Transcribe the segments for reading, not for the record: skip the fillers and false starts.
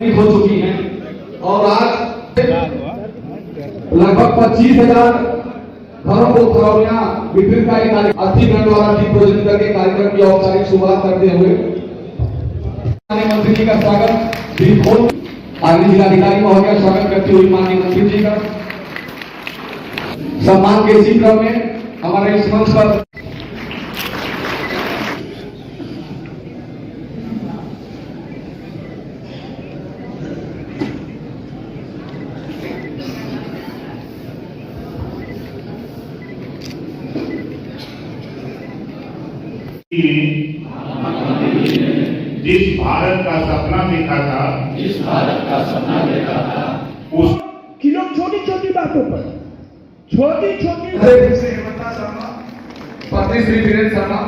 हो चुकी हैं और आज लगभग 25,000 घरों को खरौनियां वितरित का एक अतिगण द्वारा दीप प्रज्वलित करके कार्यक्रम की औपचारिक शुरुआत करते हुए मंत्री जी का स्वागत आगे जिलाधिकारी महोदय स्वागत करती हुई माननीय मंत्री जी का सम्मान के इसी क्रम में हमारे इस मंच पर जिस भारत का सपना देखा था उस कि लोग छोटी छोटी बातों पर छोटी पत्नी श्री वीरेंद्र शर्मा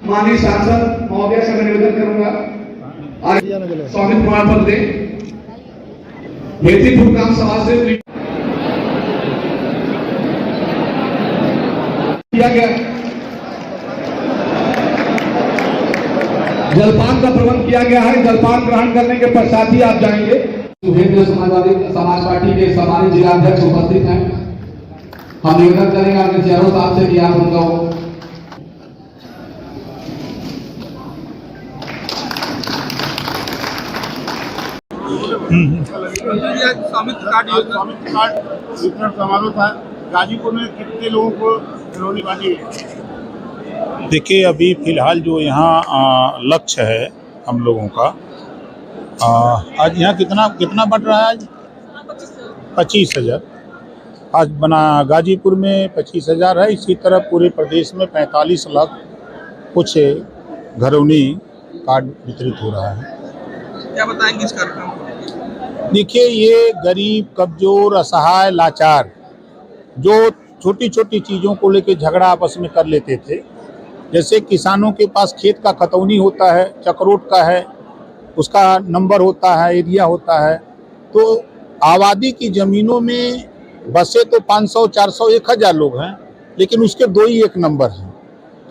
माननीय सांसद महोदय से मैं निवेदन करूंगा आज स्वागत प्रमाण पत्र दे भेदीपुर ग्राम समाज से किया गया जलपान का प्रबंध किया गया है। जलपान ग्रहण करने के पश्चात ही आप जाएंगे। सुहेंद्र समाजवादी समाज पार्टी के सम्मानित जिलाध्यक्ष उपस्थित हैं। हम निवेदन करेंगे आपके चारों साहब से कि आप उनका स्वामित्व कार्ड वितरण समारोह था। गाजीपुर में कितने लोगों को खिलौने बांटी? देखिए, अभी फिलहाल जो यहाँ लक्ष्य है हम लोगों का, आज यहाँ कितना बढ़ रहा है? आज 25,000 आज बना। गाजीपुर में 25,000 है। इसी तरह पूरे प्रदेश में 45 लाख कुछ घरौनी कार्ड वितरित हो रहा है। क्या बताएंगे इस कार्यक्रम? देखिए, ये गरीब, कमजोर, असहाय, लाचार जो छोटी छोटी चीज़ों को लेकर झगड़ा आपस में कर लेते थे, जैसे किसानों के पास खेत का खतौनी होता है, चक्रोट का है, उसका नंबर होता है, एरिया होता है, तो आबादी की ज़मीनों में बसे तो 500, 400, 1,000 लोग हैं, लेकिन उसके 2 ही एक नंबर हैं।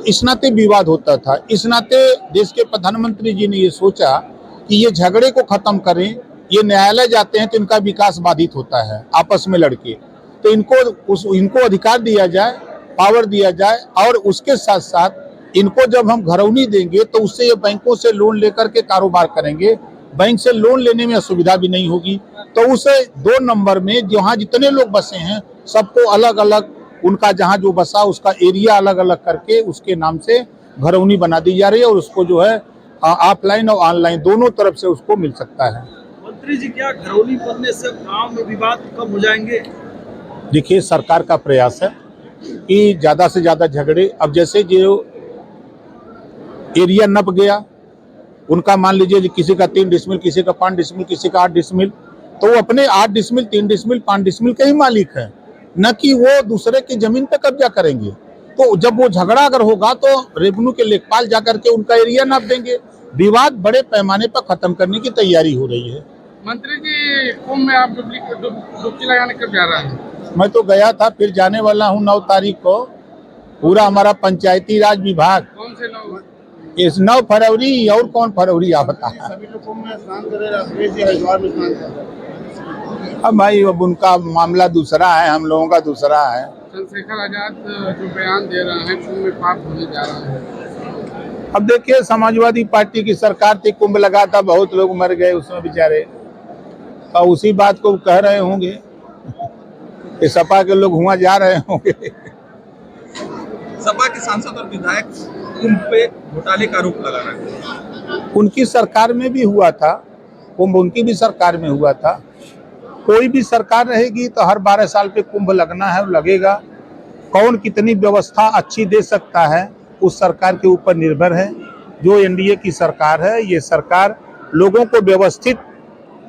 इस नाते विवाद होता था। इस नाते देश के प्रधानमंत्री जी ने ये सोचा कि ये झगड़े को ख़त्म करें। ये न्यायालय जाते हैं तो इनका विकास बाधित होता है आपस में लड़के, तो इनको अधिकार दिया जाए, पावर दिया जाए, और उसके साथ साथ इनको जब हम घरौनी देंगे तो उससे ये बैंकों से लोन लेकर के कारोबार करेंगे। बैंक से लोन लेने में असुविधा भी नहीं होगी। तो उस 2 नंबर में जहाँ जितने लोग बसे हैं सबको अलग अलग उनका जहाँ जो बसा उसका एरिया अलग अलग करके उसके नाम से घरौनी बना दी जा रही है, और उसको जो है ऑफलाइन और ऑनलाइन दोनों तरफ से उसको मिल सकता है। मंत्री जी, क्या घरौनी बनने से गांव में विवाद कम हो जाएंगे? देखिए, सरकार का प्रयास है कि ज़्यादा से ज़्यादा झगड़े, अब जैसे जो एरिया नप गया उनका, मान लीजिए किसी का 3 डिसमिल, किसी का 5 डिसमिल, किसी का 8 डिसमिल, तो वो अपने 8 डिसमिल, 3 डिसमिल, 5 डिसमिल के ही मालिक हैं, न कि वो दूसरे की जमीन पे कब्जा करेंगे। तो जब वो झगड़ा अगर होगा तो रेवेन्यू के लेखपाल जाकर के उनका एरिया नाप देंगे। विवाद बड़े पैमाने पर खत्म करने की तैयारी हो रही है। मंत्री जी, कुंभ में आप डुबकी लगाने कब जा रहे हैं? मैं तो गया था, फिर जाने वाला हूँ 9 तारीख को। पूरा हमारा पंचायती राज विभाग, कौन से 9? इस 9 फरवरी, और कौन फरवरी आप बता। सभी लोग कुंभ में स्नान करेगा, हरिद्वार में स्नान करेगा। अब भाई, अब उनका मामला दूसरा है, हम लोगों का दूसरा है। चंद्रशेखर आजाद जो बयान दे रहे हैं कुंभ में पाप होने जा रहा है। अब देखिए, समाजवादी पार्टी की सरकार थी, कुंभ लगा था, बहुत लोग मर गए उसमें बेचारे, और उसी बात को कह रहे होंगे कि सपा के लोग हुआ जा रहे होंगे। सपा के सांसद और विधायक कुंभ पे घोटाले का आरोप लगा रहे हैं। उनकी सरकार में भी हुआ था कुंभ, उनकी भी सरकार में हुआ था। कोई भी सरकार रहेगी तो हर 12 साल पे कुंभ लगना है, लगेगा। कौन कितनी व्यवस्था अच्छी दे सकता है उस सरकार के ऊपर निर्भर है। जो एनडीए की सरकार है, ये सरकार लोगों को व्यवस्थित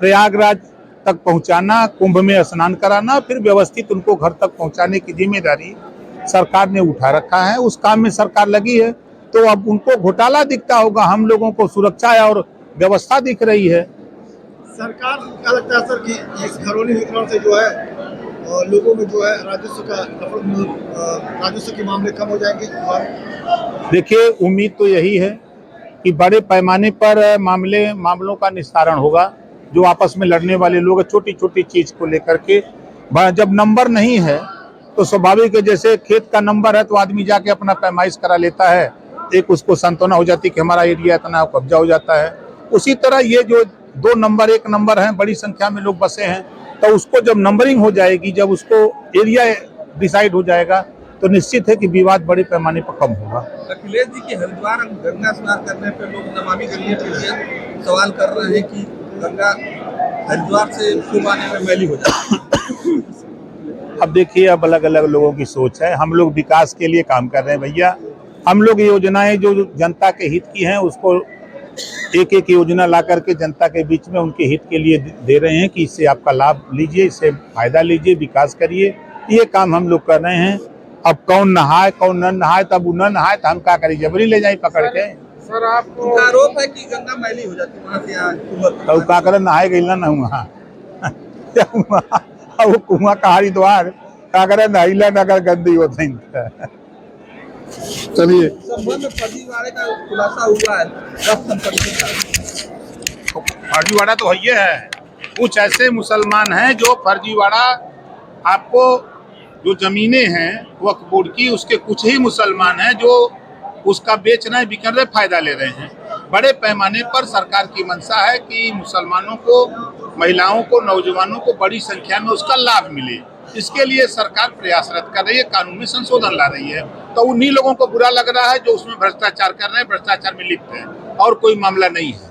प्रयागराज तक पहुंचाना, कुंभ में स्नान कराना, फिर व्यवस्थित उनको घर तक पहुंचाने की जिम्मेदारी सरकार ने उठा रखा है। उस काम में सरकार लगी है। तो अब उनको घोटाला दिखता होगा, हम लोगों को सुरक्षा और व्यवस्था दिख रही है। सरकार क्या लगता है सर कि इस घरौनी वितरण से जो है लोगों में जो है राजस्व के मामले कम हो जाएंगे? देखिए, उम्मीद तो यही है कि बड़े पैमाने पर मामलों का निस्तारण होगा। जो आपस में लड़ने वाले लोग छोटी छोटी चीज को लेकर के, जब नंबर नहीं है तो स्वाभाविक है, जैसे खेत का नंबर है तो आदमी जाके अपना पैमाइश करा लेता है, एक उसको सांत्वना हो जाती है कि हमारा एरिया इतना कब्जा हो जाता है। उसी तरह ये जो 2 नंबर 1 नंबर है, बड़ी संख्या में लोग बसे हैं, तो उसको जब नंबरिंग हो जाएगी, जब उसको एरिया डिसाइड हो जाएगा तो निश्चित है कि विवाद बड़े पैमाने पर कम होगा। अखिलेश जी की हरिद्वार गंगा स्नान करने पर लोग नमामि गंगे के लिए सवाल कर रहे हैं कि गंगा हरिद्वार से कुंभ आने में मैली हो जाती है। अब देखिए, अब अलग अलग लोगों की सोच है। हम लोग विकास के लिए काम कर रहे हैं भैया। हम लोग योजनाएं जो जनता के हित की हैं उसको एक एक योजना ला करके जनता के बीच में उनके हित के लिए दे रहे हैं कि इससे आपका लाभ लीजिए, इससे फायदा लीजिए, विकास करिए। ये काम हम लोग कर रहे हैं। अब कौन नहाए कौन न नहाए, तब वो न नहाए तो हम क्या करें, जबरी ले जाए पकड़ के। सर, आपको आरोप है कि गंगा मैली हो जाती है वहाँ से यहाँ तो क्या करें, नहाए गई ना वहाँ वो कुआं का हरिद्वार क्या करें, नहिला नगर गंदी होते हैं। चलिए, संबंध फर्जीवाड़े का खुलासा हुआ है 10 संपत्ति का। फर्जीवाड़ा तो है। कुछ ऐसे मुसलमान हैं जो फर्जीवाड़ा, आपको जो जमीनें हैं वक्फ बोर्ड की, उसके कुछ ही मुसलमान हैं जो उसका बेच रहे, बिक रहे, फायदा ले रहे हैं। बड़े पैमाने पर सरकार की मंशा है कि मुसलमानों को, महिलाओं को, नौजवानों को बड़ी संख्या में उसका लाभ मिले। इसके लिए सरकार प्रयासरत कर रही है, कानून में संशोधन ला रही है। तो उन्हीं लोगों को बुरा लग रहा है जो उसमें भ्रष्टाचार कर रहे हैं, भ्रष्टाचार में लिप्त हैं, और कोई मामला नहीं है।